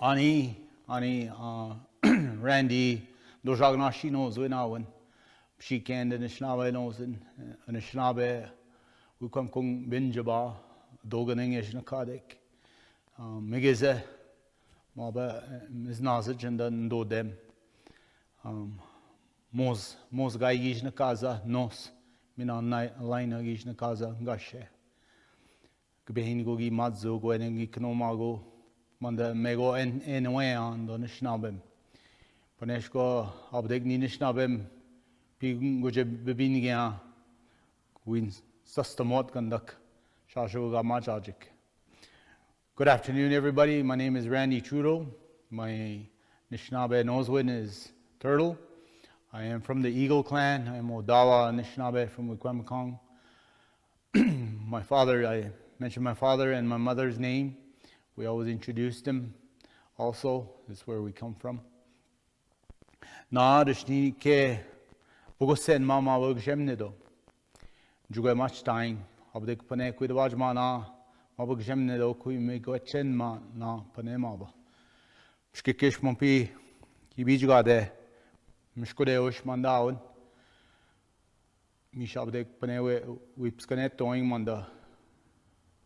Ani, Randy, Dojagnashi knows we now when she can in the Schnabe knows in the Schnabe, we come kung Binjaba, Doganing is Nakadek, Migize, Maba, Miss Nazich and then do them. Mos gai gish na casa, nos, mina line gish na casa, gashe. Behin go gi mazzo go en gi knomago, manda mego en wean don schnabem. Panesko abdeg ni schnabem, pig go je bebiniga, win sustamot kandak, shasho ga majajik. Good afternoon, everybody. My name is Randy Trudeau. My Nishnabe Noswin is Turtle. I am from the Eagle clan. I am Odawa Anishinaabe from Wikwemikong. My father, I mentioned my father and my mother's name. We always introduced them also. That's where we come from. Na dishni ke bugosen mama wogshemnedo. Juga much time. Abdek pane kuidwaj mana mabogshemnedo kui me gochen ma na pane maba. Shkekesh mompi kibijgade. Mishkodeosh mandaun. Mishabdek panewe whipscanet toing manda.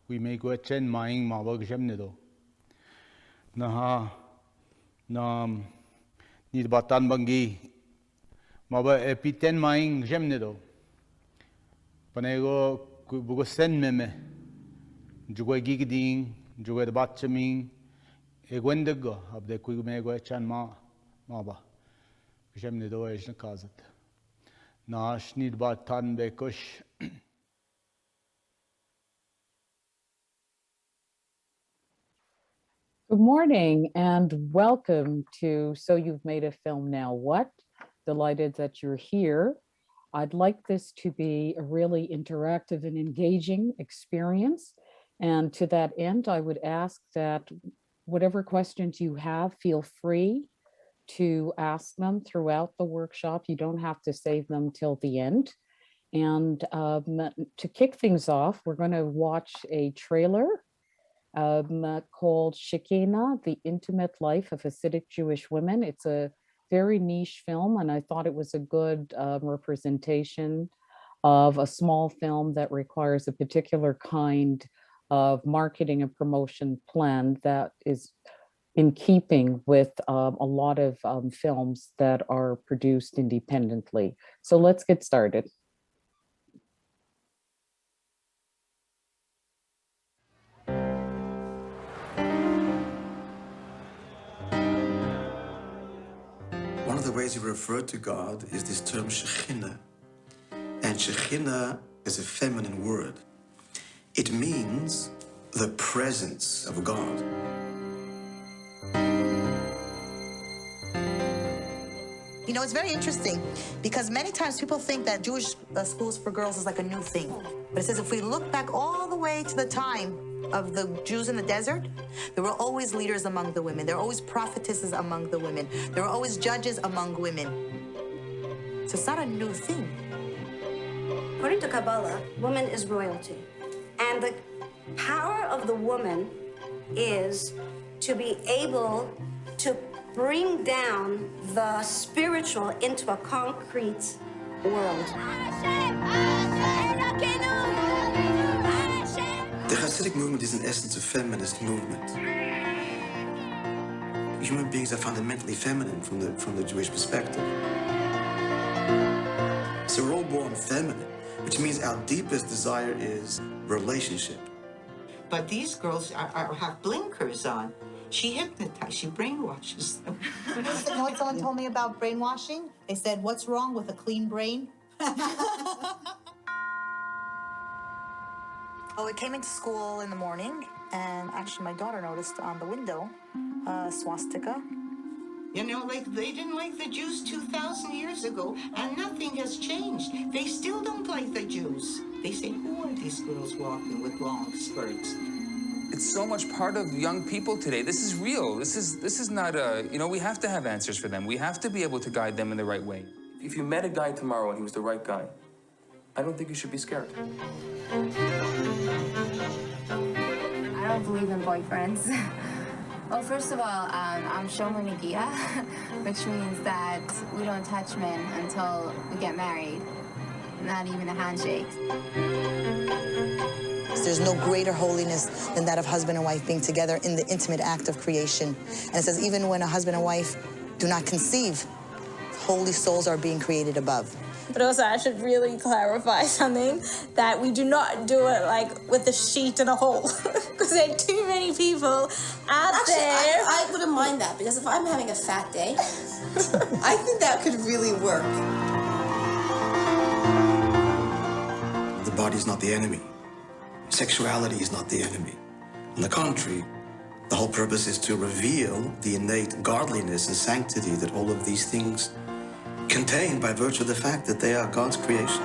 We may go a chen maing mabag gemnedo. Naha nam need batan bangi maba epiten maing gemnedo. Panego bugo sen meme. Jugwe gigding, jugwe the batchaming, egwendego, abde kuigmego a chan maba. Good morning and welcome to So You've Made a Film Now What? Delighted that you're here. I'd like this to be a really interactive and engaging experience. And to that end, I would ask that whatever questions you have, feel free to ask them throughout the workshop. You don't have to save them till the end. And to kick things off, we're going to watch a trailer called Shekhinah, The Intimate Life of Hasidic Jewish Women. It's a very niche film, and I thought it was a good representation of a small film that requires a particular kind of marketing and promotion plan that is in keeping with a lot of films that are produced independently. So let's get started. One of the ways you refer to God is this term Shekhinah. And Shekhinah is a feminine word. It means the presence of God. You know, it's very interesting because many times people think that Jewish schools for girls is like a new thing. But it says if we look back all the way to the time of the Jews in the desert, there were always leaders among the women. There were always prophetesses among the women. There were always judges among women. So it's not a new thing. According to Kabbalah, woman is royalty. And the power of the woman is to be able to bring down the spiritual into a concrete world. The Hasidic movement is in essence a feminist movement. Human beings are fundamentally feminine from the Jewish perspective. So we're all born feminine, which means our deepest desire is relationship. But these girls have blinkers on. She hypnotizes, she brainwashes them. You know what someone told me about brainwashing? They said, what's wrong with a clean brain? Oh, we came into school in the morning, and actually my daughter noticed on the window a swastika. You know, like they didn't like the Jews 2,000 years ago, and nothing has changed. They still don't like the Jews. They say, who are these girls walking with long skirts? It's so much part of young people today. This is real. This is not we have to have answers for them. We have to be able to guide them in the right way. If you met a guy tomorrow and he was the right guy, I don't think you should be scared. I don't believe in boyfriends. Well, first of all, I'm Shomanigia, which means that we don't touch men until we get married. Not even a handshake. There's no greater holiness than that of husband and wife being together in the intimate act of creation. And it says even when a husband and wife do not conceive, holy souls are being created above. But also I should really clarify something, that we do not do it like with a sheet and a hole, because there are too many people out there. I wouldn't mind that, because if I'm having a fat day, I think that could really work. The body is not the enemy. Sexuality is not the enemy. On the contrary, the whole purpose is to reveal the innate godliness and sanctity that all of these things contain by virtue of the fact that they are God's creations.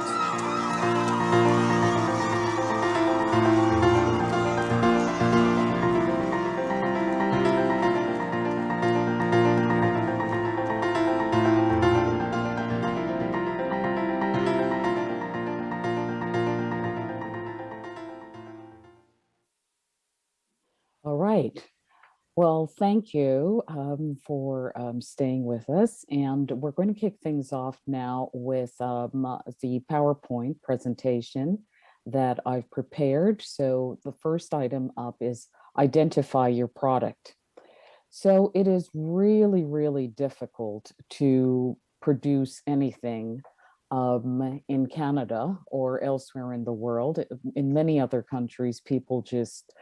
All right. Well, thank you for staying with us. And we're going to kick things off now with the PowerPoint presentation that I've prepared. So the first item up is identify your product. So it is really, really difficult to produce anything in Canada or elsewhere in the world. In many other countries, people just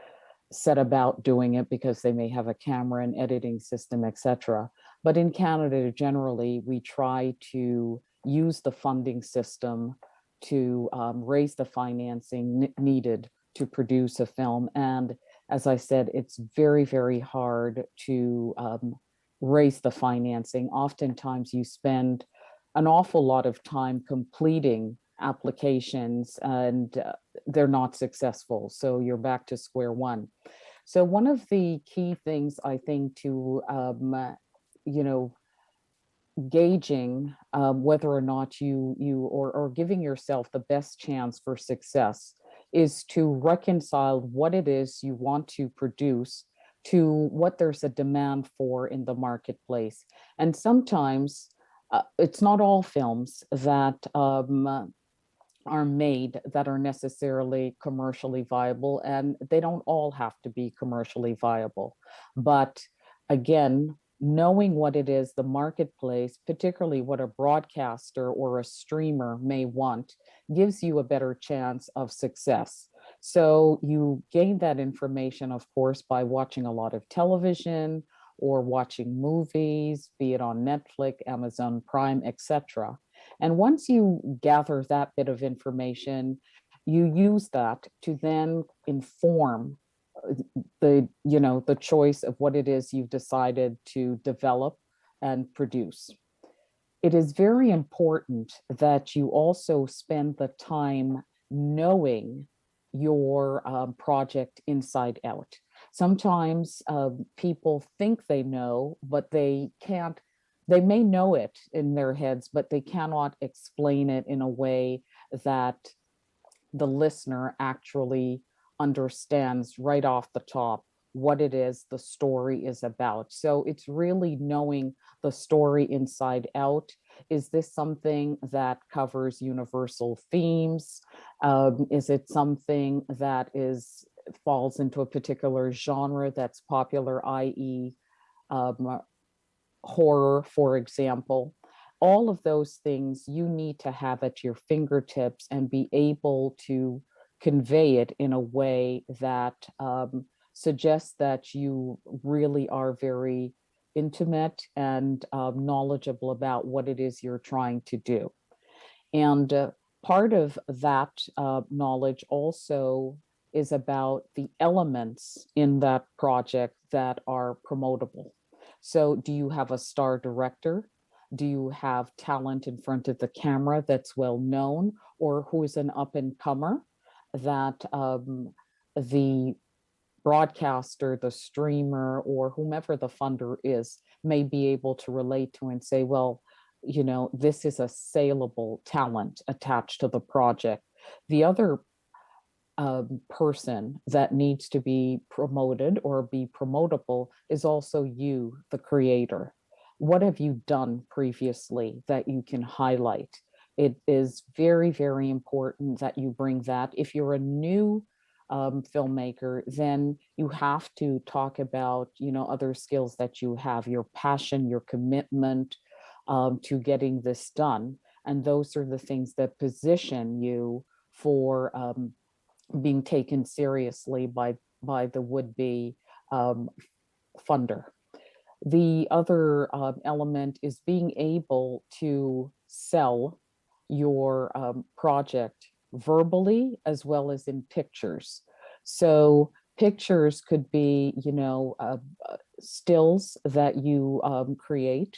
set about doing it because they may have a camera and editing system, etc. But in Canada, generally, we try to use the funding system to raise the financing needed to produce a film. And as I said, it's very, very hard to raise the financing. Oftentimes you spend an awful lot of time completing applications and they're not successful. So you're back to square one. So one of the key things I think to, gauging whether or not or giving yourself the best chance for success is to reconcile what it is you want to produce to what there's a demand for in the marketplace. And sometimes it's not all films that are made that are necessarily commercially viable, and they don't all have to be commercially viable. But again, knowing what it is the marketplace, particularly what a broadcaster or a streamer may want, gives you a better chance of success. So you gain that information, of course, by watching a lot of television or watching movies, be it on Netflix, Amazon Prime, etc. And once you gather that bit of information, you use that to then inform the choice of what it is you've decided to develop and produce. It is very important that you also spend the time knowing your project inside out. Sometimes people think they know, but they can't. They may know it in their heads, but they cannot explain it in a way that the listener actually understands right off the top what it is the story is about. So it's really knowing the story inside out. Is this something that covers universal themes? Is it something that falls into a particular genre that's popular, i.e., horror, for example? All of those things you need to have at your fingertips and be able to convey it in a way that suggests that you really are very intimate and knowledgeable about what it is you're trying to do. And part of that knowledge also is about the elements in that project that are promotable. So do you have a star director? Do you have talent in front of the camera that's well known, or who is an up and comer that the broadcaster, the streamer, or whomever the funder is may be able to relate to and say, well, this is a saleable talent attached to the project. The other person that needs to be promoted or be promotable is also you, the creator. What have you done previously that you can highlight? It is very, very important that you bring that. If you're a new filmmaker, then you have to talk about, other skills that you have, your passion, your commitment to getting this done. And those are the things that position you for being taken seriously by the would-be funder. The other element is being able to sell your project verbally as well as in pictures. So pictures could be, stills that you create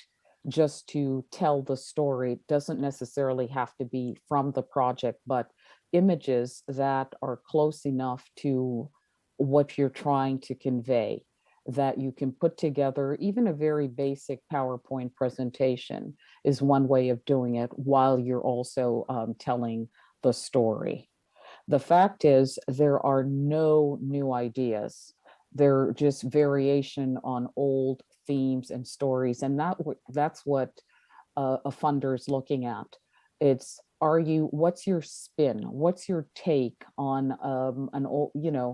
just to tell the story. It doesn't necessarily have to be from the project, but images that are close enough to what you're trying to convey, that you can put together. Even a very basic PowerPoint presentation is one way of doing it while you're also telling the story. The fact is, there are no new ideas. They're just variation on old themes and stories. And that's what a funder is looking at. It's, what's your spin? What's your take on an old,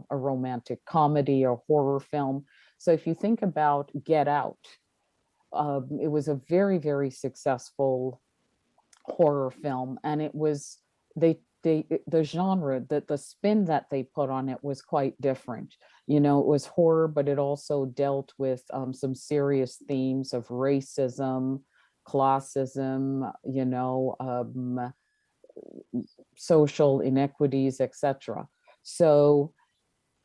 a romantic comedy or horror film? So if you think about Get Out, it was a very, very successful horror film, and it was, the genre, the spin that they put on it was quite different. It was horror, but it also dealt with some serious themes of racism, classism, social inequities, etc. So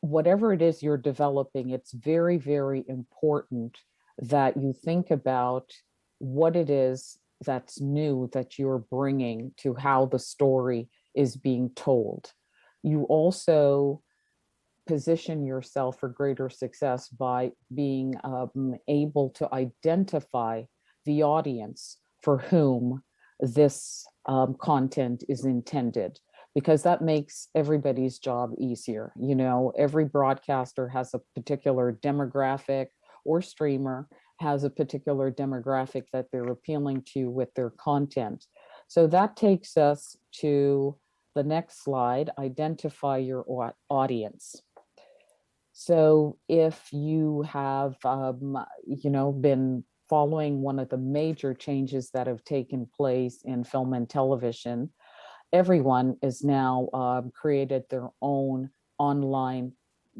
whatever it is you're developing, it's very, very important that you think about what it is that's new that you're bringing to how the story is being told. You also position yourself for greater success by being able to identify the audience for whom this content is intended, because that makes everybody's job easier. Every broadcaster has a particular demographic, or streamer has a particular demographic that they're appealing to with their content. So that takes us to the next slide, identify your audience. So if you have, been following one of the major changes that have taken place in film and television, everyone is now created their own online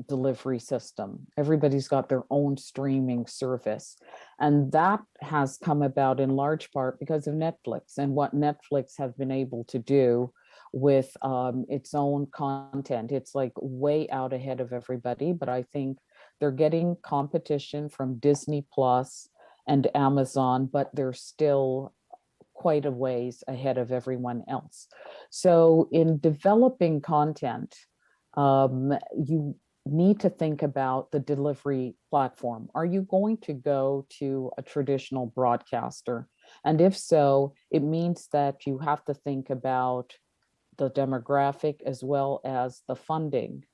delivery system. Everybody's got their own streaming service. And that has come about in large part because of Netflix and what Netflix have been able to do with its own content. It's like way out ahead of everybody, but I think they're getting competition from Disney Plus and Amazon, but they're still quite a ways ahead of everyone else. So in developing content, you need to think about the delivery platform. Are you going to go to a traditional broadcaster? And if so, it means that you have to think about the demographic as well as the funding.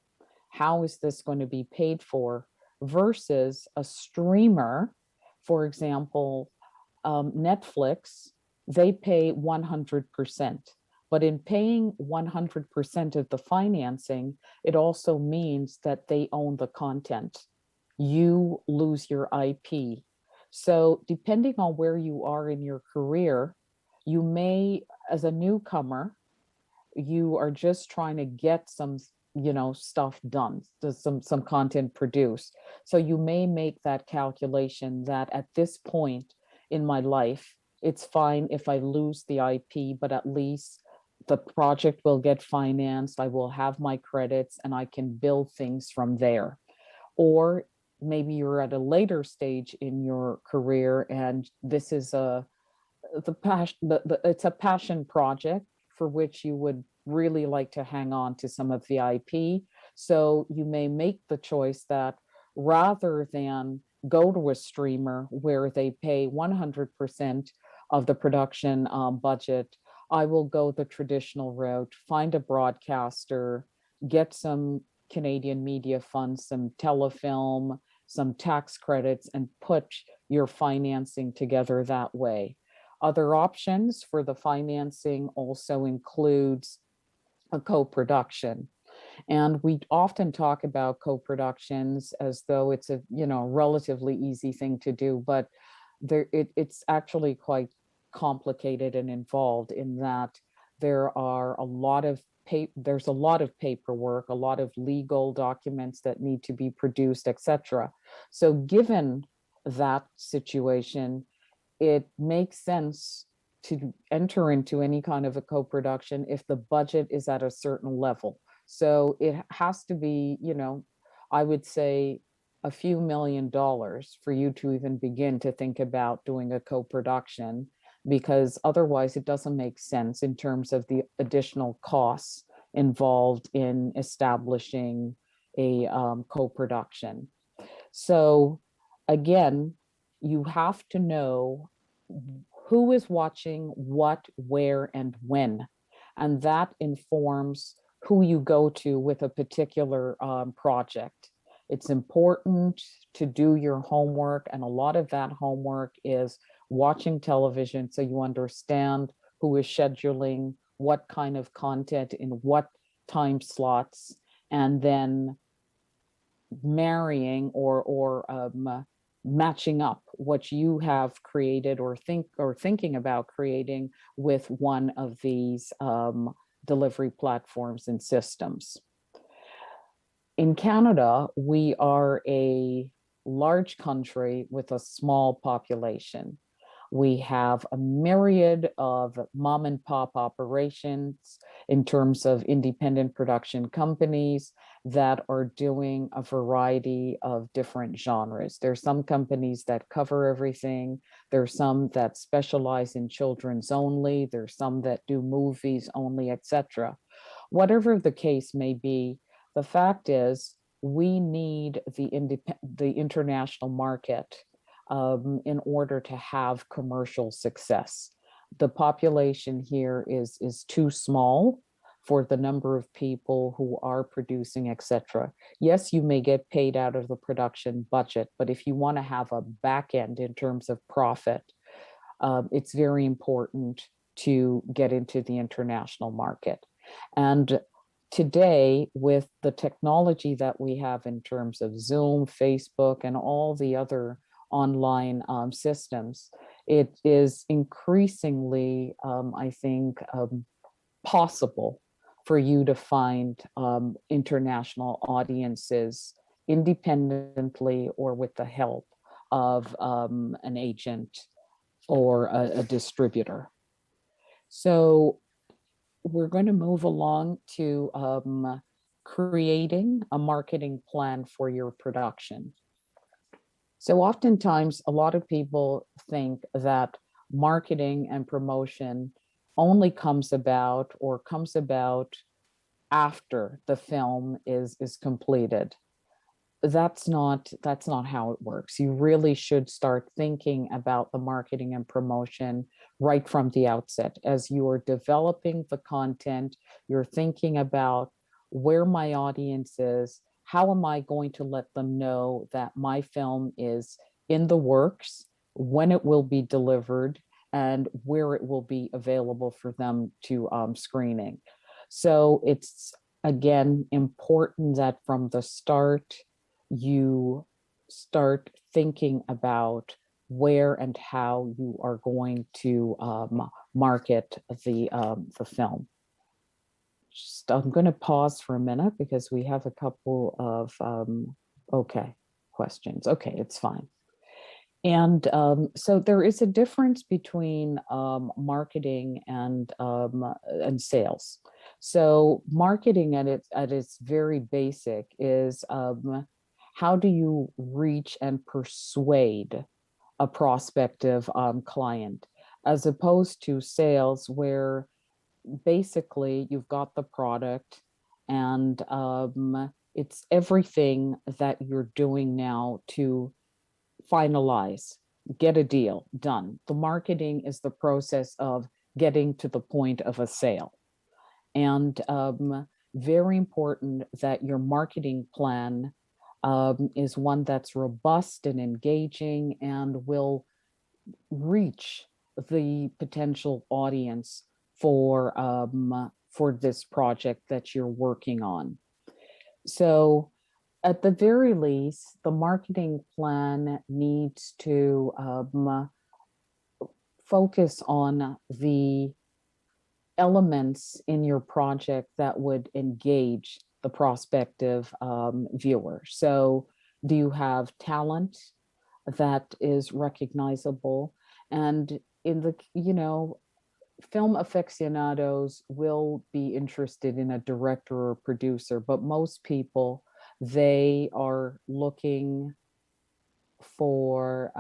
How is this going to be paid for versus a streamer? For example, Netflix, they pay 100%. But in paying 100% of the financing, it also means that they own the content. You lose your IP. So depending on where you are in your career, you may, as a newcomer, you are just trying to get some, stuff done, some content produced. So you may make that calculation that at this point in my life, it's fine if I lose the IP, but at least the project will get financed, I will have my credits, and I can build things from there. Or maybe you're at a later stage in your career and this is it's a passion project for which you would really like to hang on to some of the IP. So you may make the choice that rather than go to a streamer where they pay 100% of the production budget, I will go the traditional route, find a broadcaster get some Canadian media funds, some telefilm, some tax credits, and put your financing together that way. Other options for the financing also includes a co-production. And we often talk about co-productions as though it's a, relatively easy thing to do, but it's actually quite complicated and involved in that there's a lot of paperwork, a lot of legal documents that need to be produced, etc. So given that situation, it makes sense to enter into any kind of a co-production if the budget is at a certain level. So it has to be, I would say a few $1 million for you to even begin to think about doing a co-production, because otherwise it doesn't make sense in terms of the additional costs involved in establishing a co-production. So again, you have to know who is watching what, where, and when. And that informs who you go to with a particular project. It's important to do your homework, and a lot of that homework is watching television so you understand who is scheduling what kind of content in what time slots, and then marrying or matching up what you have created or thinking about creating with one of these delivery platforms and systems. In Canada, we are a large country with a small population. We have a myriad of mom and pop operations in terms of independent production companies that are doing a variety of different genres. There's some companies that cover everything. There's some that specialize in children's only. There's some that do movies only, etc. Whatever the case may be, the fact is we need the international market in order to have commercial success. The population here is too small for the number of people who are producing, etc. Yes, you may get paid out of the production budget, but if you want to have a back end in terms of profit, it's very important to get into the international market. And today, with the technology that we have in terms of Zoom, Facebook, and all the other online systems, it is increasingly, I think, possible for you to find international audiences independently or with the help of an agent or a distributor. So we're going to move along to creating a marketing plan for your production. So oftentimes, a lot of people think that marketing and promotion only comes about after the film is completed. That's not how it works. You really should start thinking about the marketing and promotion right from the outset. As you are developing the content, you're thinking about where my audience is, how am I going to let them know that my film is in the works, when it will be delivered, and where it will be available for them to screening. So it's, again, important that from the start, you start thinking about where and how you are going to market the film. I'm going to pause for a minute because we have a couple of questions. Okay, it's fine. And so there is a difference between marketing and sales. So marketing at its very basic is how do you reach and persuade a prospective client, as opposed to sales where basically you've got the product and it's everything that you're doing now to finalize, get a deal done. The marketing is the process of getting to the point of a sale. And very important that your marketing plan is one that's robust and engaging and will reach the potential audience for this project that you're working on. So at the very least, the marketing plan needs to focus on the elements in your project that would engage the prospective viewer. So do you have talent that is recognizable? And in the, film aficionados will be interested in a director or producer, but most people, they are looking for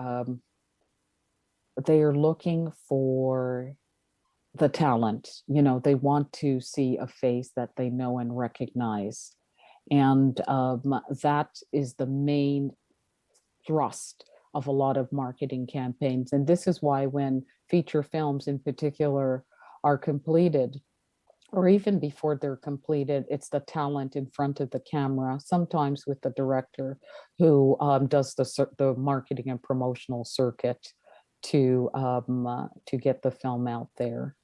the talent. They want to see a face that they know and recognize. And that is the main thrust of a lot of marketing campaigns. And this is why when feature films in particular are completed, or even before they're completed, it's the talent in front of the camera, sometimes with the director who does the marketing and promotional circuit to get the film out there.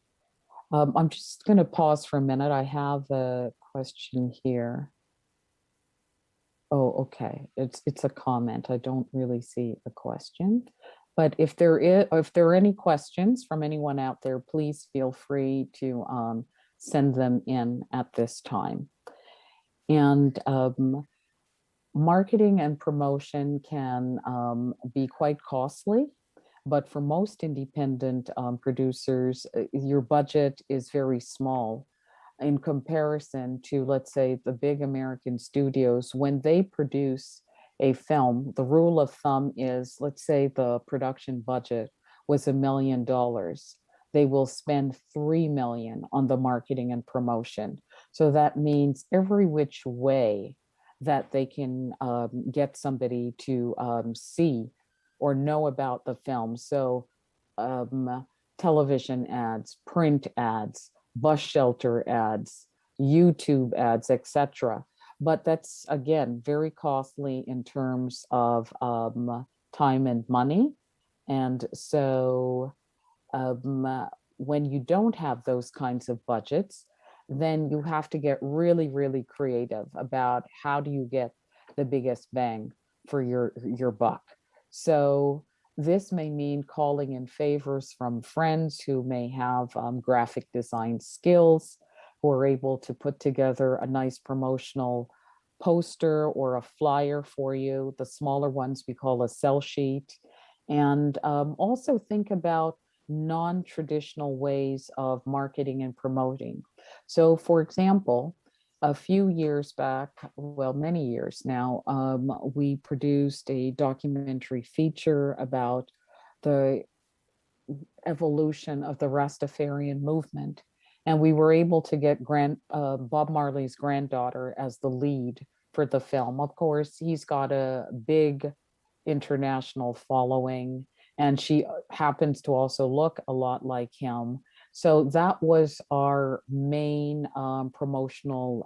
I'm just going to pause for a minute. I have a question here. Oh, okay. It's a comment. I don't really see a question. But if there are any questions from anyone out there, please feel free to send them in at this time. And marketing and promotion can be quite costly, but for most independent producers, your budget is very small in comparison to, let's say, the big American studios. When they produce a film, the rule of thumb is, let's say the production budget was $1 million. They will spend $3 million on the marketing and promotion. So that means every which way that they can get somebody to see or know about the film. So television ads, print ads, bus shelter ads, YouTube ads, etc. But that's, again, very costly in terms of time and money. And so when you don't have those kinds of budgets, then you have to get really, really creative about how do you get the biggest bang for your buck. So this may mean calling in favors from friends who may have graphic design skills, who are able to put together a nice promotional poster or a flyer for you. The smaller ones we call a sell sheet. And also think about non-traditional ways of marketing and promoting. So for example, a few years back, well, many years now, we produced a documentary feature about the evolution of the Rastafarian movement. And we were able to get Bob Marley's granddaughter as the lead for the film. Of course, he's got a big international following, and she happens to also look a lot like him. So that was our main promotional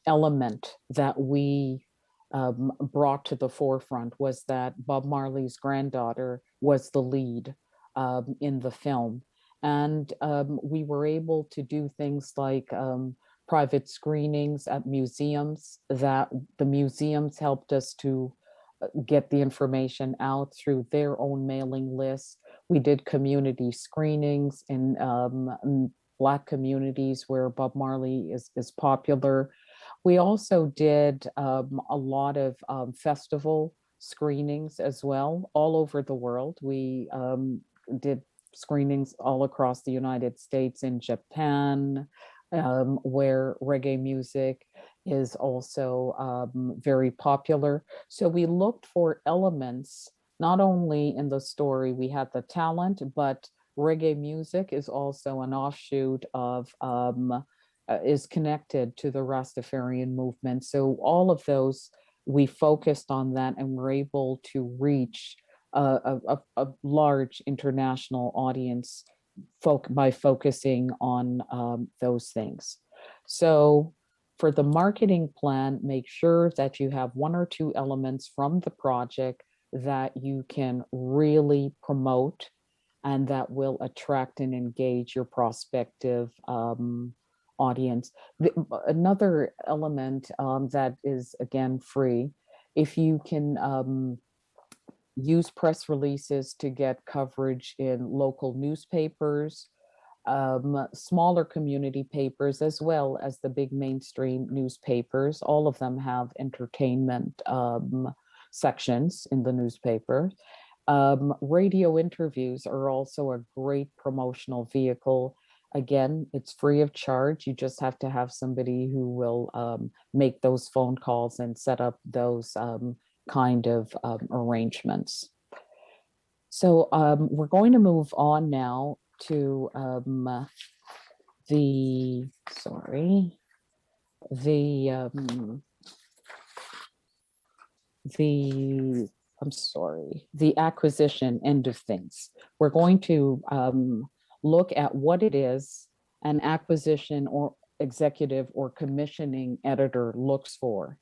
element that we brought to the forefront, was that Bob Marley's granddaughter was the lead in the film. And we were able to do things like private screenings at museums, that the museums helped us to get the information out through their own mailing lists. We did community screenings in Black communities where Bob Marley is popular. We also did a lot of festival screenings as well, all over the world. We did screenings all across the United States, in Japan, where reggae music is also very popular. So we looked for elements, not only in the story, we had the talent, but reggae music is also an offshoot of, is connected to the Rastafarian movement. So all of those, we focused on that and were able to reach a large international audience by focusing on those things. So for the marketing plan, make sure that you have one or two elements from the project that you can really promote and that will attract and engage your prospective audience. Another element that is, again, free, if you can use press releases to get coverage in local newspapers, smaller community papers, as well as the big mainstream newspapers. All of them have entertainment sections in the newspaper. Radio interviews are also a great promotional vehicle. Again, it's free of charge. You just have to have somebody who will make those phone calls and set up those kind of arrangements. So we're going to move on now to the acquisition end of things. We're going to look at what it is an acquisition or executive or commissioning editor looks for,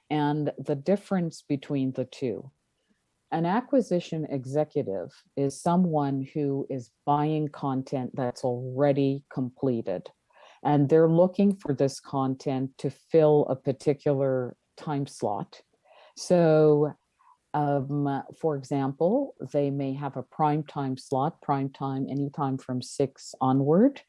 and the difference between the two. An acquisition executive is someone who is buying content that's already completed, and they're looking for this content to fill a particular time slot. So, for example, they may have a prime time slot, prime time anytime from 6 onward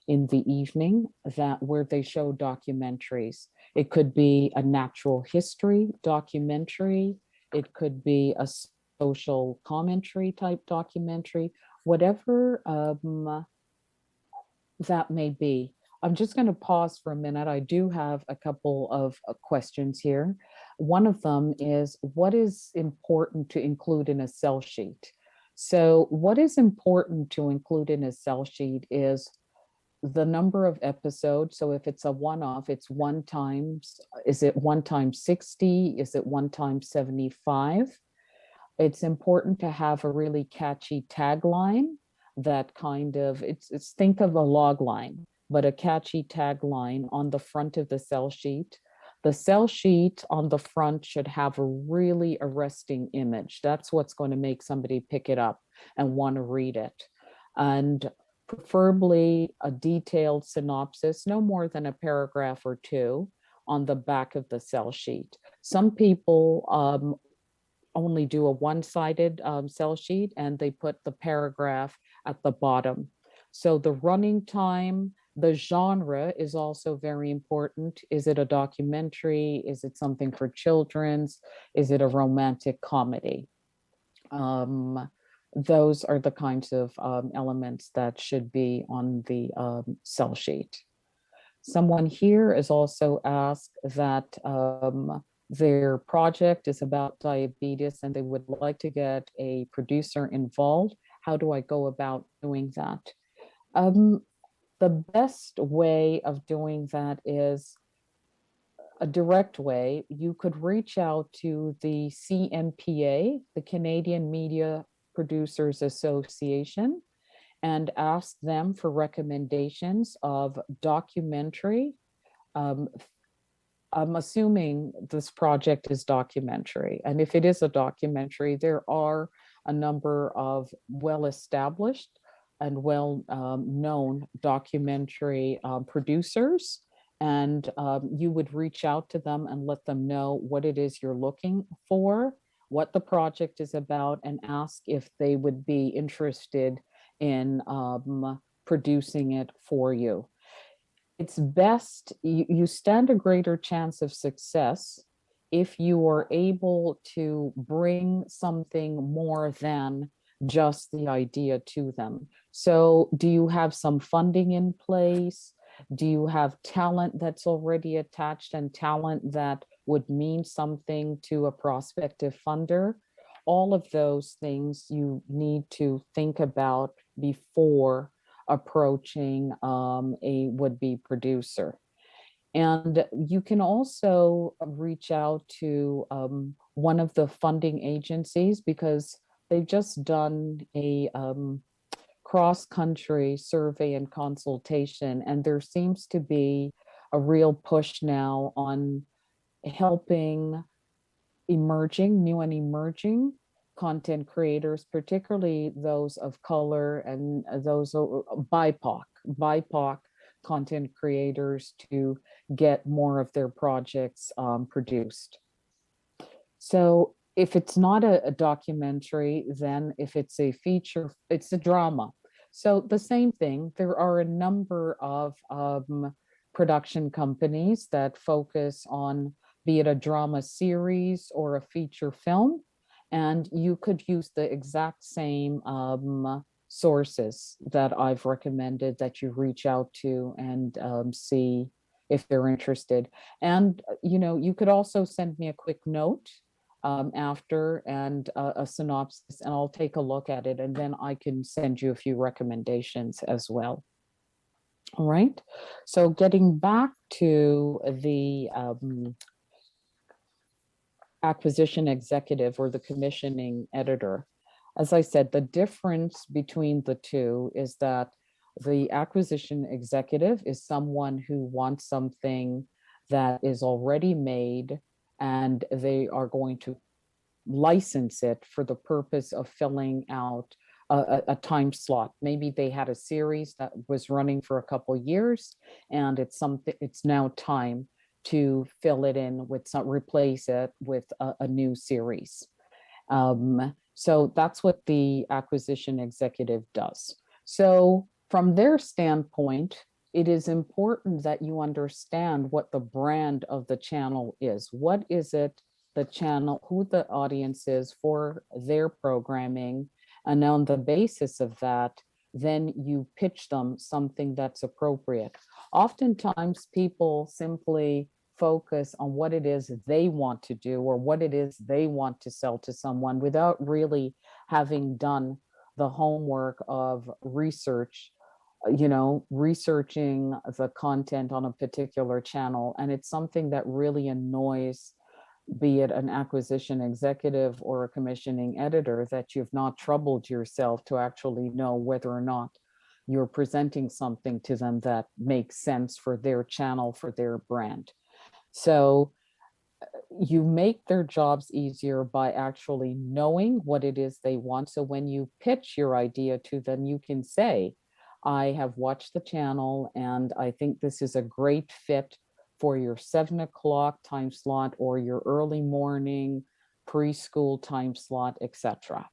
in the evening, that where they show documentaries. It could be a natural history documentary. It could be a social commentary type documentary, whatever that may be. I'm just going to pause for a minute. I do have a couple of questions here. One of them is, what is important to include in a sell sheet? So what is important to include in a sell sheet is the number of episodes. So if it's a one-off, it's one times, is it 1 times 60? Is it 1 times 75? It's important to have a really catchy tagline that kind of, it's think of a log line, but a catchy tagline on the front of the sell sheet. The sell sheet on the front should have a really arresting image. That's what's going to make somebody pick it up and want to read it. And preferably a detailed synopsis, no more than a paragraph or two on the back of the sell sheet. Some people only do a one-sided sell sheet and they put the paragraph at the bottom. So the running time, the genre is also very important. Is it a documentary? Is it something for children's? Is it a romantic comedy? Those are the kinds of elements that should be on the sell sheet. Someone here is also asked that their project is about diabetes and they would like to get a producer involved. How do I go about doing that? The best way of doing that is a direct way. You could reach out to the CMPA, the Canadian Media Producers Association, and ask them for recommendations of documentary. I'm assuming this project is documentary. And if it is a documentary, there are a number of well-established and well-known documentary producers. And you would reach out to them and let them know what it is you're looking for, what the project is about, and ask if they would be interested in producing it for you. It's best, you stand a greater chance of success if you are able to bring something more than just the idea to them. So do you have some funding in place? Do you have talent that's already attached and talent that would mean something to a prospective funder? All of those things you need to think about before approaching a would-be producer. And you can also reach out to one of the funding agencies, because they've just done a cross-country survey and consultation, and there seems to be a real push now on helping new and emerging content creators, particularly those of color and those BIPOC content creators, to get more of their projects produced. So if it's not a documentary, then if it's a feature, it's a drama. So the same thing, there are a number of production companies that focus on, be it a drama series or a feature film, and you could use the exact same sources that I've recommended that you reach out to and see if they're interested. And, you could also send me a quick note after and a synopsis, and I'll take a look at it, and then I can send you a few recommendations as well. All right, so getting back to the acquisition executive or the commissioning editor, as I said, the difference between the two is that the acquisition executive is someone who wants something that is already made, and they are going to license it for the purpose of filling out a time slot. Maybe they had a series that was running for a couple years, and it's now time to fill it in with replace it with a new series. So that's what the acquisition executive does. So from their standpoint, it is important that you understand what the brand of the channel is. What is it, the channel, who the audience is for their programming, and on the basis of that, then you pitch them something that's appropriate. Oftentimes people simply focus on what it is they want to do or what it is they want to sell to someone without really having done the homework of research, researching the content on a particular channel. And it's something that really annoys, be it an acquisition executive or a commissioning editor, that you've not troubled yourself to actually know whether or not you're presenting something to them that makes sense for their channel, for their brand. So you make their jobs easier by actually knowing what it is they want. So when you pitch your idea to them, you can say, I have watched the channel and I think this is a great fit for your 7 o'clock time slot or your early morning preschool time slot, etc.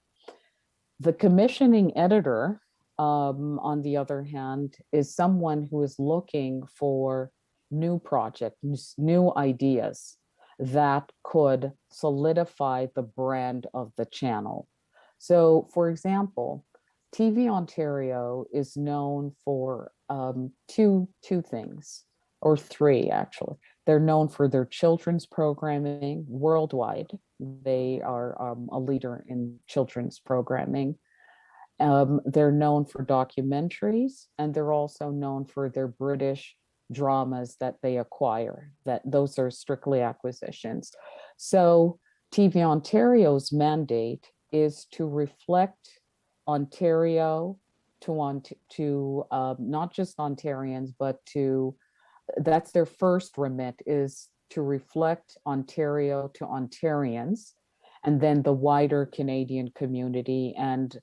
The commissioning editor, on the other hand, is someone who is looking for new projects, new ideas that could solidify the brand of the channel. So for example, TV Ontario is known for two things, or three actually. They're known for their children's programming worldwide. They are a leader in children's programming. They're known for documentaries, and they're also known for their British dramas that they acquire, that those are strictly acquisitions. So TV Ontario's mandate is to reflect Ontario to not just Ontarians, but that's their first remit, is to reflect Ontario to Ontarians, and then the wider Canadian community. And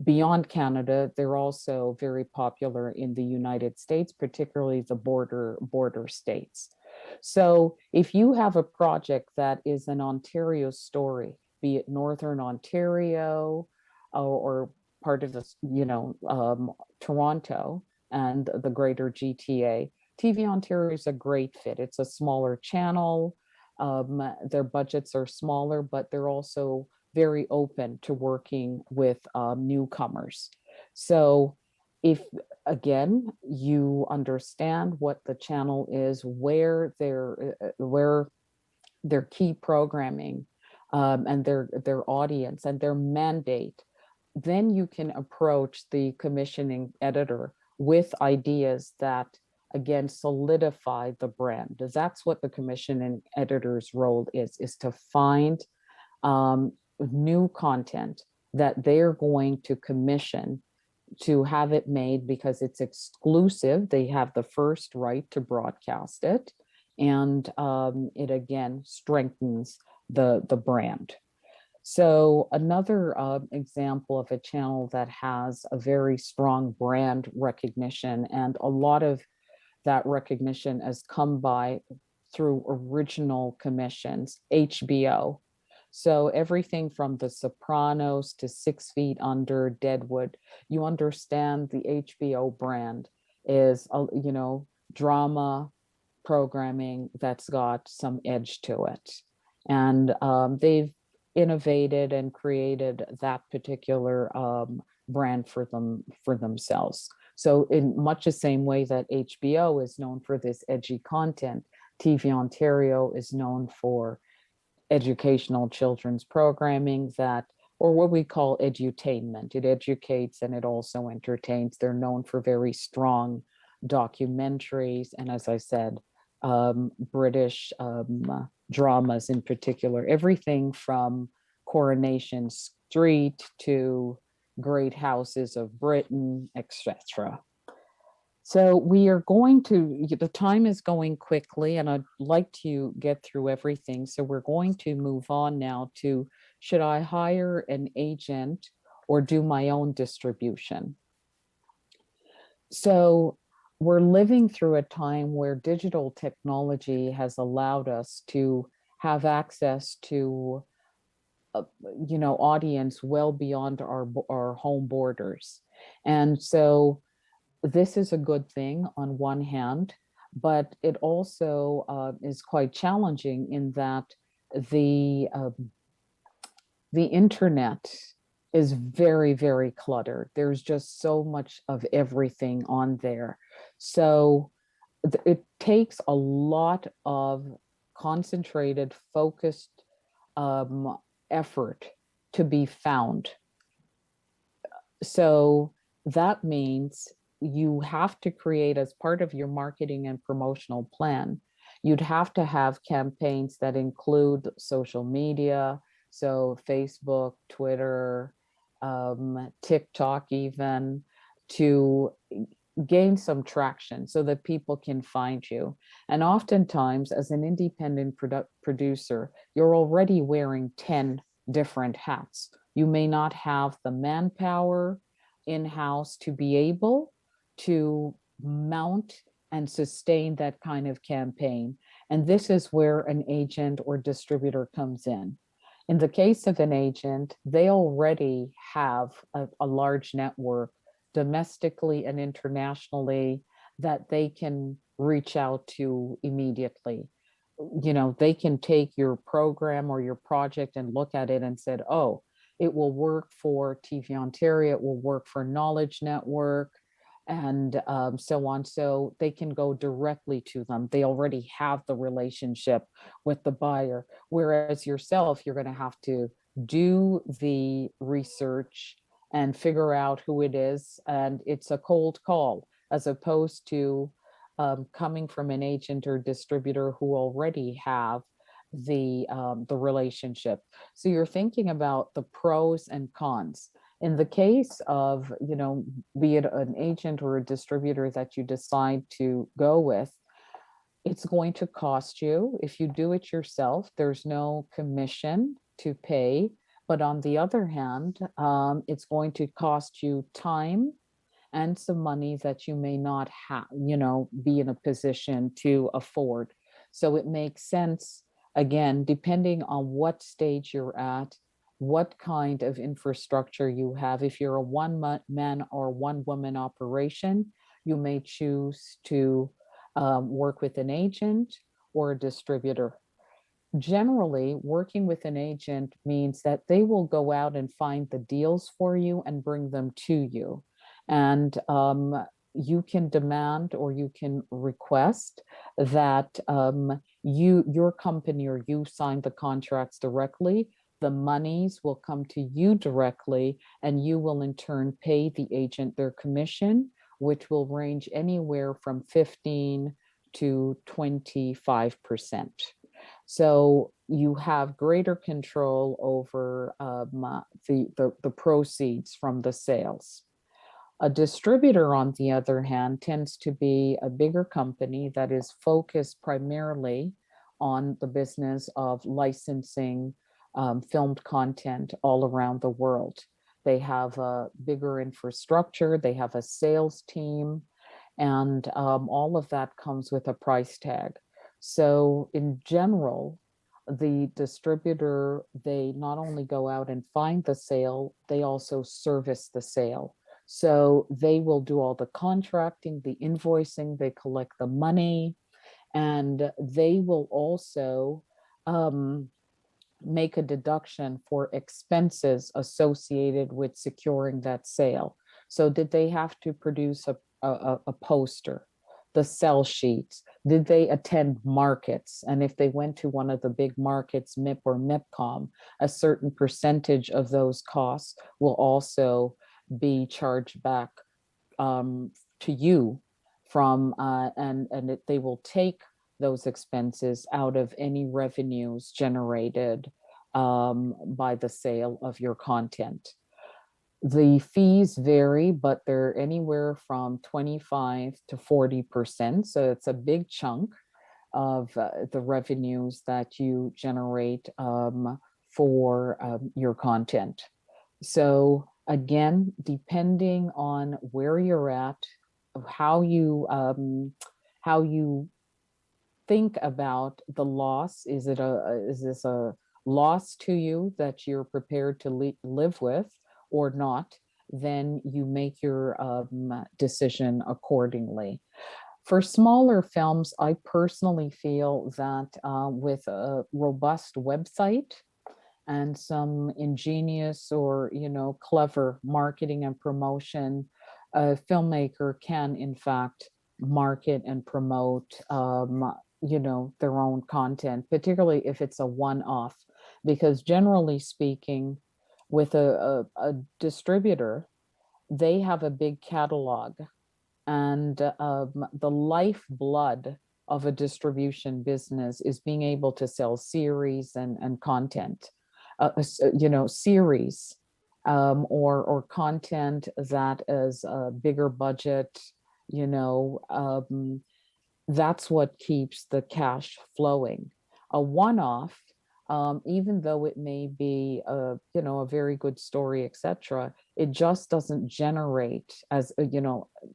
beyond Canada, they're also very popular in the United States, particularly the border states. So if you have a project that is an Ontario story, be it Northern Ontario or part of the, Toronto and the greater GTA, TV Ontario is a great fit. It's a smaller channel. Their budgets are smaller, but they're also very open to working with newcomers. So if, again, you understand what the channel is, where their key programming and their audience and their mandate, then you can approach the commissioning editor with ideas that, again, solidify the brand. That's what the commissioning editor's role is to find new content that they're going to commission to have it made because it's exclusive. They have the first right to broadcast it. And it again strengthens the brand. So another example of a channel that has a very strong brand recognition, and a lot of that recognition has come by through original commissions, HBO. So everything from The Sopranos to 6 Feet Under, Deadwood, you understand the HBO brand is, you know, drama programming that's got some edge to it. And they've innovated and created that particular brand for themselves. So in much the same way that HBO is known for this edgy content, TV Ontario is known for educational children's programming that, or what we call edutainment. It educates and it also entertains. They're known for very strong documentaries. And as I said, British dramas in particular, everything from Coronation Street to Great Houses of Britain, etc. So we are going to, the time is going quickly and I'd like to get through everything. So we're going to move on now to, should I hire an agent or do my own distribution? So we're living through a time where digital technology has allowed us to have access to you know, audience well beyond our home borders. And so this is a good thing on one hand, but it also is quite challenging in that the internet is very, very cluttered. There's just so much of everything on there. So it takes a lot of concentrated, focused effort to be found. So that means you have to create, as part of your marketing and promotional plan, you'd have to have campaigns that include social media, so Facebook, Twitter, TikTok even, to gain some traction so that people can find you. And oftentimes, as an independent producer, you're already wearing 10 different hats. You may not have the manpower in-house to be able to mount and sustain that kind of campaign. And this is where an agent or distributor comes in. In the case of an agent, they already have a large network domestically and internationally that they can reach out to immediately. You know, they can take your program or your project and look at it and said, oh, it will work for TV Ontario, it will work for Knowledge Network, and so on. So they can go directly to them. They already have the relationship with the buyer. Whereas yourself, you're going to have to do the research and figure out who it is. And it's a cold call, as opposed to coming from an agent or distributor who already have the relationship. So you're thinking about the pros and cons. In the case of, you know, be it an agent or a distributor that you decide to go with, it's going to cost you. If you do it yourself, there's no commission to pay. But on the other hand, it's going to cost you time and some money that you may not have, you know, be in a position to afford. So it makes sense, again, depending on what stage you're at, what kind of infrastructure you have. If you're a one-man or one-woman operation, you may choose to work with an agent or a distributor. Generally, working with an agent means that they will go out and find the deals for you and bring them to you. And you can demand or you can request that your company or you sign the contracts directly. The monies will come to you directly, and you will in turn pay the agent their commission, which will range anywhere from 15 to 25%. So you have greater control over the proceeds from the sales. A distributor, on the other hand, tends to be a bigger company that is focused primarily on the business of licensing filmed content all around the world. They have a bigger infrastructure, they have a sales team, and all of that comes with a price tag. So in general, the distributor, they not only go out and find the sale, they also service the sale. So they will do all the contracting, the invoicing, they collect the money, and they will also make a deduction for expenses associated with securing that sale. So did they have to produce a poster, the sell sheets? Did they attend markets? And if they went to one of the big markets, MIP or MIPCOM, a certain percentage of those costs will also be charged back to you from, they will take those expenses out of any revenues generated by the sale of your content. The fees vary, but they're anywhere from 25 to 40%. So it's a big chunk of the revenues that you generate for your content. So again, depending on where you're at, how you think about the loss. Is this a loss to you that you're prepared to live with or not? Then you make your decision accordingly. For smaller films, I personally feel that with a robust website and some ingenious or clever marketing and promotion, a filmmaker can in fact market and promote their own content, particularly if it's a one-off, because generally speaking, with a distributor, they have a big catalog, and the lifeblood of a distribution business is being able to sell series and content, series or content that is a bigger budget, that's what keeps the cash flowing. A one-off, even though it may be a very good story, etc., it just doesn't generate as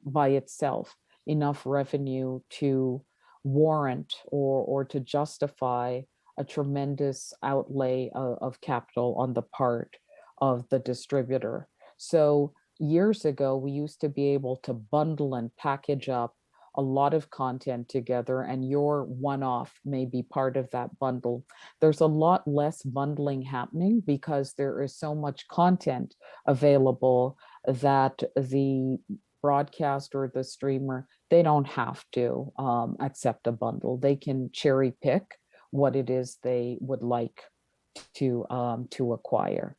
by itself enough revenue to warrant or to justify a tremendous outlay of capital on the part of the distributor. So years ago, we used to be able to bundle and package up a lot of content together, and your one-off may be part of that bundle. There's a lot less bundling happening because there is so much content available that the broadcaster or the streamer, they don't have to accept a bundle. They can cherry pick what it is they would like to acquire.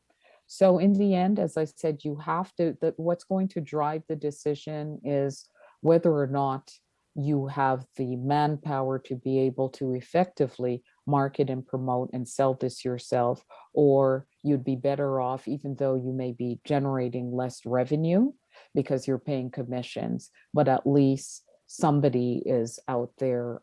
So in the end, as I said, you have to, what's going to drive the decision is whether or not you have the manpower to be able to effectively market and promote and sell this yourself, or you'd be better off, even though you may be generating less revenue because you're paying commissions, but at least somebody is out there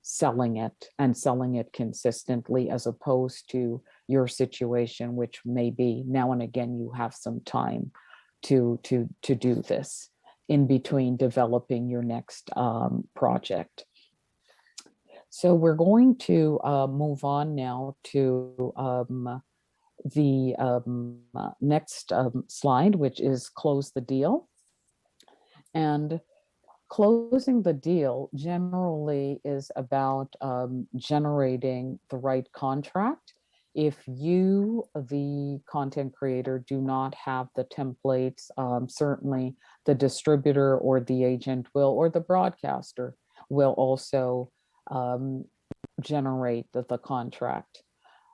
selling it and selling it consistently, as opposed to your situation, which may be now and again you have some time to do this in between developing your next project. So we're going to move on now to the next slide, which is close the deal. And closing the deal generally is about generating the right contract. If you, the content creator, do not have the templates, certainly the distributor or the agent will, or the broadcaster will also generate the contract.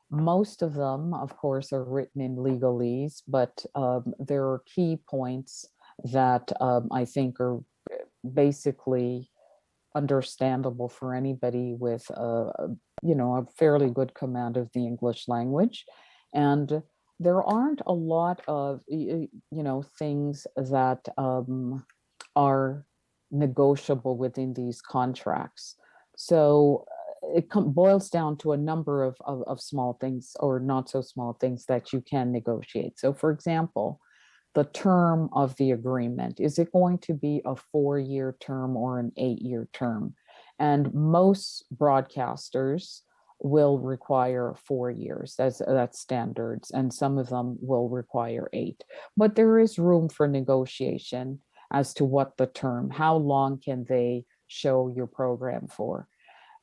Most of them, of course, are written in legalese, but there are key points that I think are basically understandable for anybody with a fairly good command of the English language. And there aren't a lot of, things that are negotiable within these contracts. So it boils down to a number of small things or not so small things that you can negotiate. So for example, the term of the agreement, is it going to be a 4-year term or an 8-year term? And most broadcasters will require 4 years, that's standards, and some of them will require 8. But there is room for negotiation as to what the term, how long can they show your program for.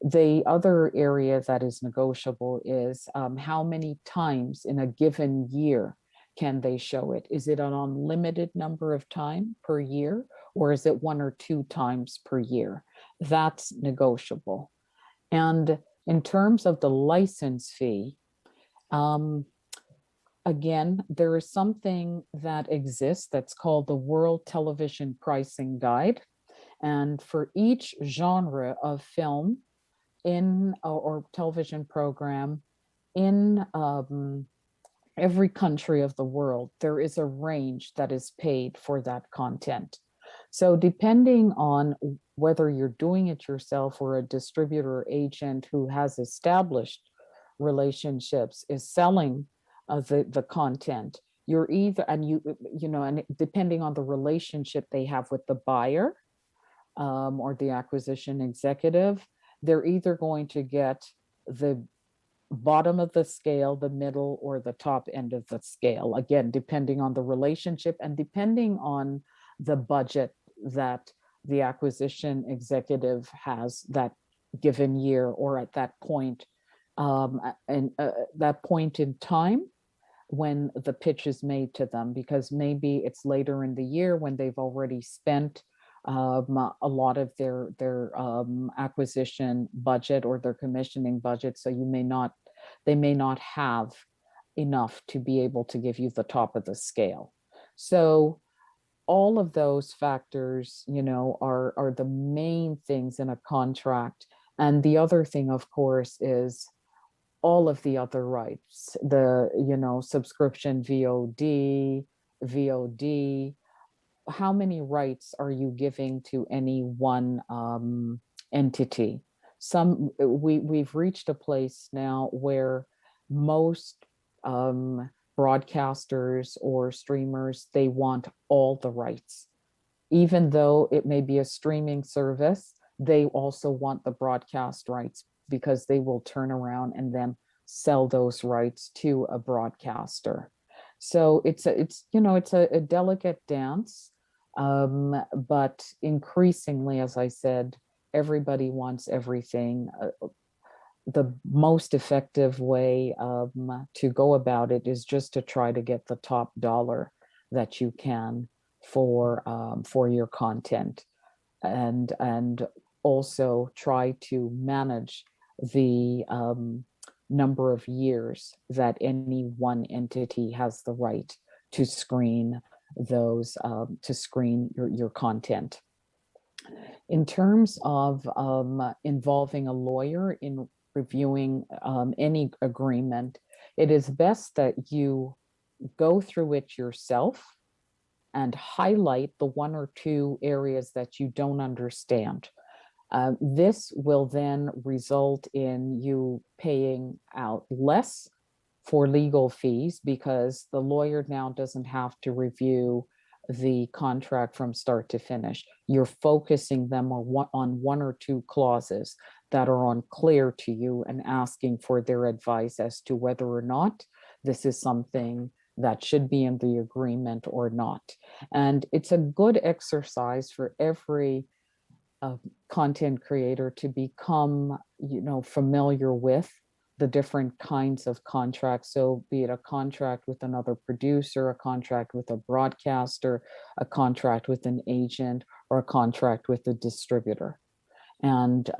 The other area that is negotiable is how many times in a given year can they show it? Is it an unlimited number of time per year, or is it 1 or 2 times per year? That's negotiable. And in terms of the license fee, again, there is something that exists that's called the World Television Pricing Guide. And for each genre of film in or television program in every country of the world, there is a range that is paid for that content. So depending on whether you're doing it yourself or a distributor or agent who has established relationships is selling the content, you're either, and and depending on the relationship they have with the buyer or the acquisition executive, they're either going to get the bottom of the scale, the middle, or the top end of the scale. Again, depending on the relationship and depending on the budget that the acquisition executive has that given year or at that point, that point in time when the pitch is made to them, because maybe it's later in the year when they've already spent a lot of their acquisition budget or their commissioning budget. So they may not have enough to be able to give you the top of the scale. So all of those factors, are the main things in a contract. And the other thing, of course, is all of the other rights, the, subscription VOD, how many rights are you giving to any one entity? We've reached a place now where most broadcasters or streamers, they want all the rights. Even though it may be a streaming service, they also want the broadcast rights because they will turn around and then sell those rights to a broadcaster. So it's a delicate dance, but increasingly, as I said, everybody wants everything. The most effective way to go about it is just to try to get the top dollar that you can for your content, and also try to manage the number of years that any one entity has the right to screen those your content. In terms of involving a lawyer in reviewing any agreement, it is best that you go through it yourself and highlight the 1 or 2 areas that you don't understand. This will then result in you paying out less for legal fees because the lawyer now doesn't have to review the contract from start to finish. You're focusing them on 1 or 2 clauses that are unclear to you and asking for their advice as to whether or not this is something that should be in the agreement or not. And it's a good exercise for every content creator to become, familiar with the different kinds of contracts. So be it a contract with another producer, a contract with a broadcaster, a contract with an agent, or a contract with a distributor. And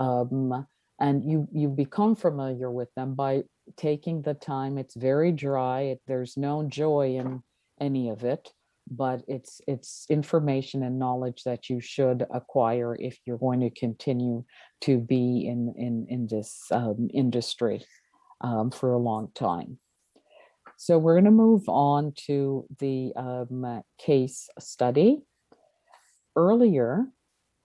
you become familiar with them by taking the time. It's very dry. There's no joy in any of it, but it's information and knowledge that you should acquire if you're going to continue to be in this industry for a long time. So we're going to move on to the case study. Earlier,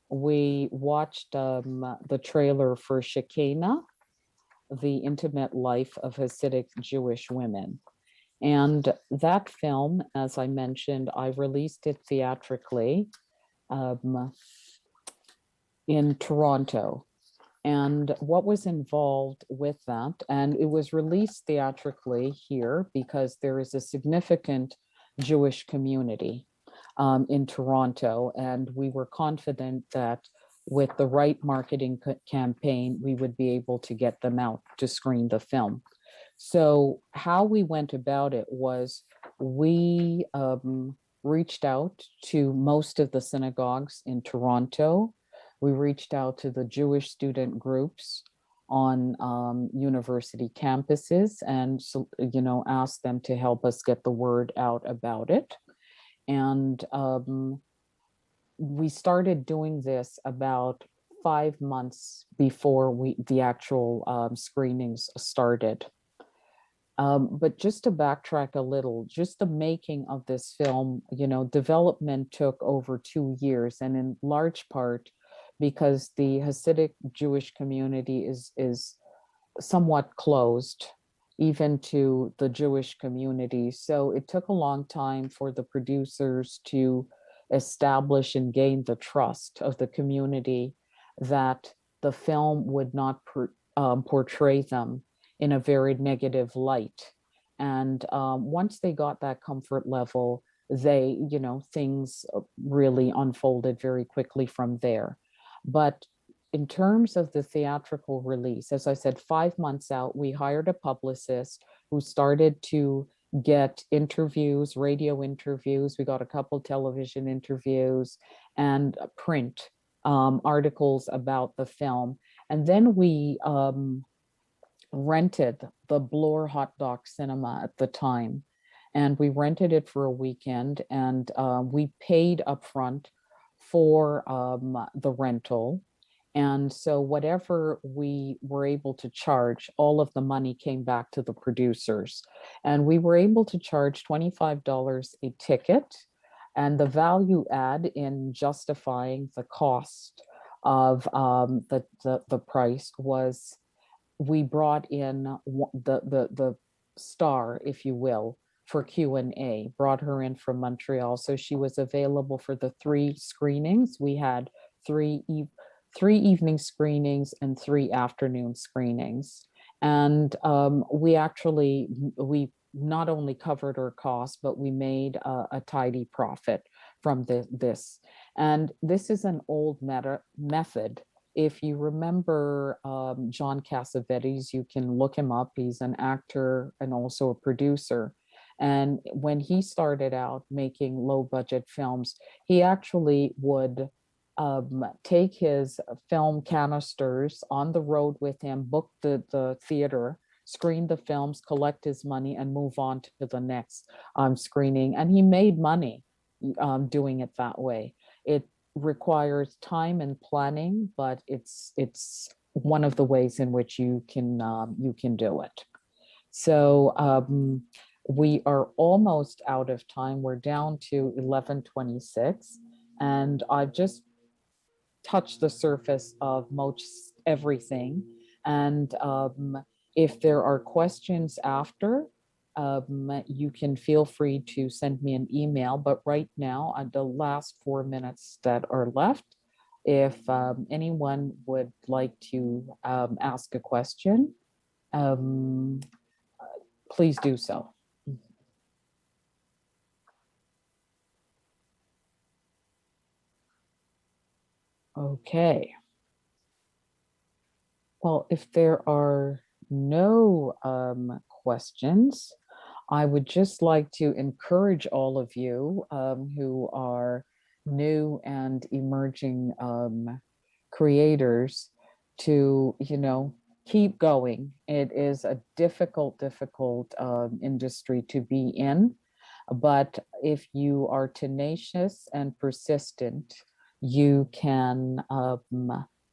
we watched the trailer for Shekinah, the intimate life of Hasidic Jewish women. And that film, as I mentioned, I released it theatrically in Toronto. And what was involved with that, and it was released theatrically here because there is a significant Jewish community in Toronto, and we were confident that with the right marketing campaign, we would be able to get them out to screen the film. So how we went about it was we reached out to most of the synagogues in Toronto. We reached out to the Jewish student groups on university campuses and, you know, asked them to help us get the word out about it. And we started doing this about 5 months before the actual screenings started. But just to backtrack a little, just the making of this film, you know, development took over 2 years, and in large part because the Hasidic Jewish community is somewhat closed, even to the Jewish community. So it took a long time for the producers to establish and gain the trust of the community that the film would not portray them in a very negative light. And once they got that comfort level, they, you know, things really unfolded very quickly from there. But in terms of the theatrical release, as I said, 5 months out, we hired a publicist who started to get interviews, radio interviews. We got a couple television interviews and print articles about the film. And then we rented the Bloor Hot Dog Cinema at the time. And we rented it for a weekend, and we paid upfront for the rental. And so whatever we were able to charge, all of the money came back to the producers. And we were able to charge $25 a ticket. And the value add in justifying the cost of the price was we brought in the star, if you will, for Q&A, brought her in from Montreal. So she was available for the 3 screenings. We had three evening screenings and 3 afternoon screenings. And we not only covered our costs, but we made a tidy profit from this. And this is an old method. If you remember John Cassavetes, you can look him up. He's an actor and also a producer. And when he started out making low budget films, he actually would take his film canisters on the road with him, book the theater, screen the films, collect his money, and move on to the next screening. And he made money doing it that way. It requires time and planning, but it's one of the ways in which you can do it. So we are almost out of time. We're down to 11:26, and I've just touched the surface of most everything. And if there are questions after, you can feel free to send me an email. But right now, the last 4 minutes that are left, if anyone would like to ask a question, please do so. Okay. Well, if there are no questions, I would just like to encourage all of you who are new and emerging creators to, you know, keep going. It is a difficult industry to be in, but if you are tenacious and persistent, you can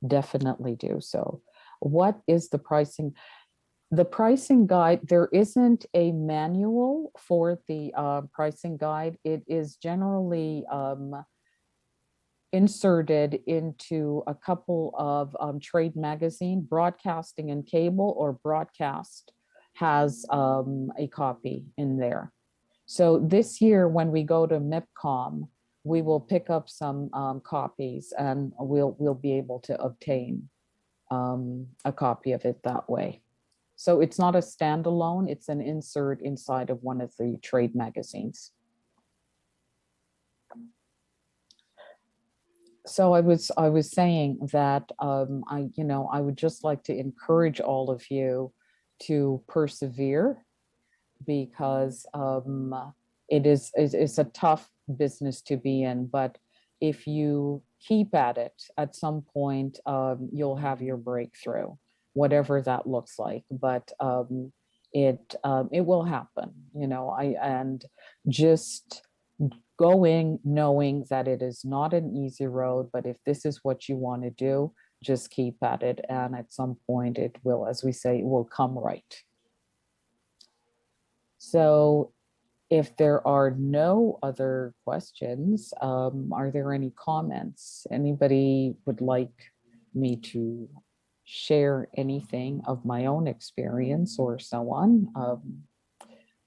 definitely do so. What is the pricing? The pricing guide, there isn't a manual for the pricing guide. It is generally inserted into a couple of trade magazine. Broadcasting and Cable or Broadcast has a copy in there. So this year, when we go to MIPCOM, we will pick up some copies, and we'll be able to obtain a copy of it that way. So it's not a standalone, it's an insert inside of one of the trade magazines. So I was saying that I would just like to encourage all of you to persevere, because it's a tough business to be in, but if you keep at it, at some point you'll have your breakthrough, whatever that looks like. But it will happen, and just going knowing that it is not an easy road, but if this is what you want to do, just keep at it, and at some point it will, as we say, it will come right. So if there are no other questions, are there any comments? Anybody would like me to share anything of my own experience or so on?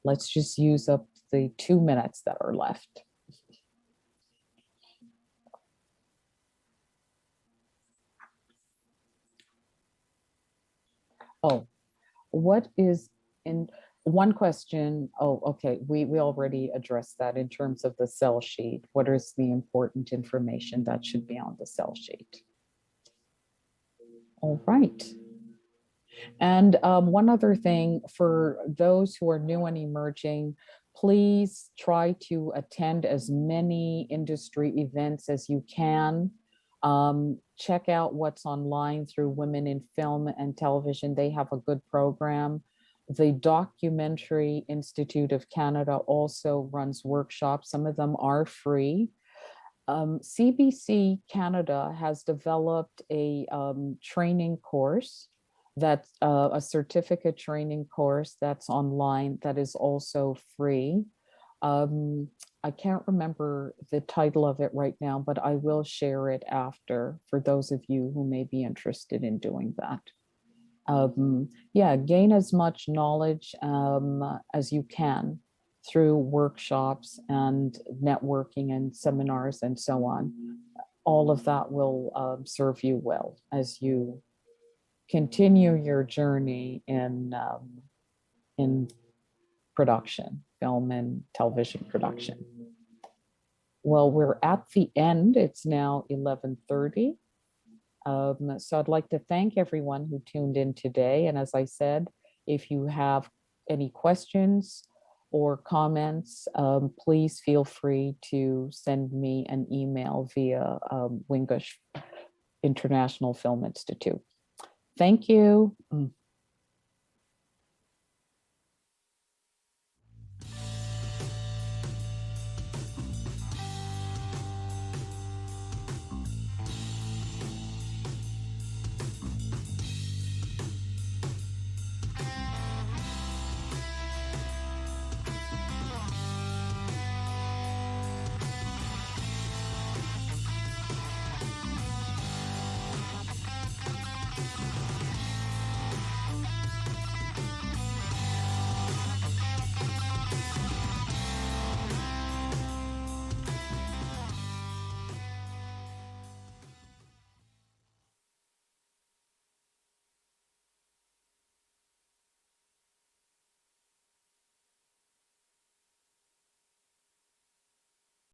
Let's just use up the 2 minutes that are left. Oh, what is in one question? Oh, okay, we already addressed that in terms of the sell sheet. What is the important information that should be on the sell sheet? All right. And one other thing, for those who are new and emerging, please try to attend as many industry events as you can. Check out what's online through Women in Film and Television. They have a good program. The Documentary Institute of Canada also runs workshops. Some of them are free. CBC Canada has developed a training course, that's a certificate training course that's online that is also free. I can't remember the title of it right now, but I will share it after for those of you who may be interested in doing that. Yeah, gain as much knowledge as you can through workshops and networking and seminars and so on. All of that will serve you well as you continue your journey in production, film and television production. Well, we're at the end. It's now 11:30. So I'd like to thank everyone who tuned in today. And as I said, if you have any questions or comments, please feel free to send me an email via Wingush International Film Institute. Thank you.